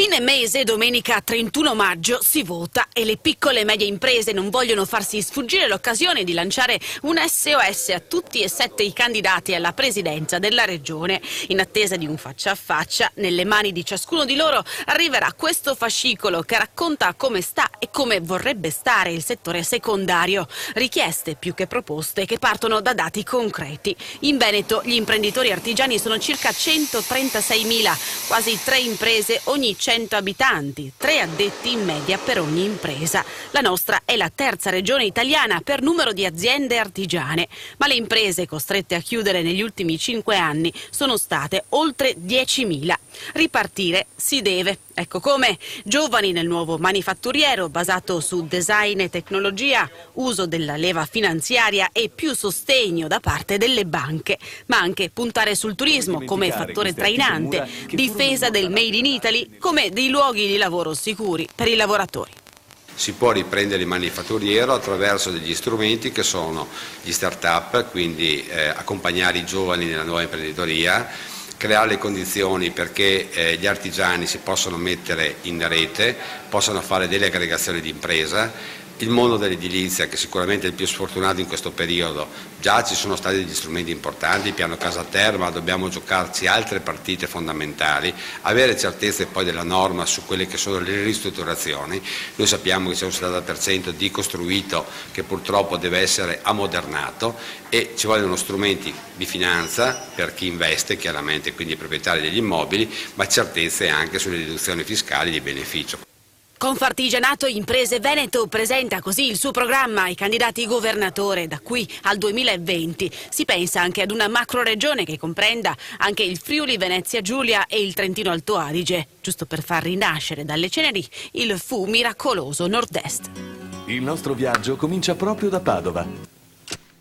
Fine mese, domenica 31 maggio, si vota e le piccole e medie imprese non vogliono farsi sfuggire l'occasione di lanciare un SOS a tutti e 7 i candidati alla presidenza della regione. In attesa di un faccia a faccia, nelle mani di ciascuno di loro arriverà questo fascicolo che racconta come sta e come vorrebbe stare il settore secondario. Richieste più che proposte che partono da dati concreti. In Veneto gli imprenditori artigiani sono circa 136.000, quasi 3 imprese ogni 100 abitanti, 3 addetti in media per ogni impresa. La nostra è la terza regione italiana per numero di aziende artigiane, ma le imprese costrette a chiudere negli ultimi 5 anni sono state oltre 10.000. Ripartire si deve. Ecco come: giovani nel nuovo manifatturiero basato su design e tecnologia, uso della leva finanziaria e più sostegno da parte delle banche, ma anche puntare sul turismo come fattore trainante, difesa del Made in Italy come dei luoghi di lavoro sicuri per i lavoratori. Si può riprendere il manifatturiero attraverso degli strumenti che sono gli start-up, quindi accompagnare i giovani nella nuova imprenditoria, creare le condizioni perché gli artigiani si possano mettere in rete, possano fare delle aggregazioni di impresa. Il mondo dell'edilizia, che sicuramente è il più sfortunato in questo periodo, già ci sono stati degli strumenti importanti, il piano Casa Terra, ma dobbiamo giocarci altre partite fondamentali, avere certezze poi della norma su quelle che sono le ristrutturazioni. Noi sappiamo che c'è un 70% di costruito che purtroppo deve essere ammodernato e ci vogliono strumenti di finanza per chi investe, chiaramente, quindi i proprietari degli immobili, ma certezze anche sulle riduzioni fiscali di beneficio. Confartigianato Imprese Veneto presenta così il suo programma ai candidati governatore da qui al 2020. Si pensa anche ad una macroregione che comprenda anche il Friuli Venezia Giulia e il Trentino Alto Adige, giusto per far rinascere dalle ceneri il fu miracoloso Nord-Est. Il nostro viaggio comincia proprio da Padova.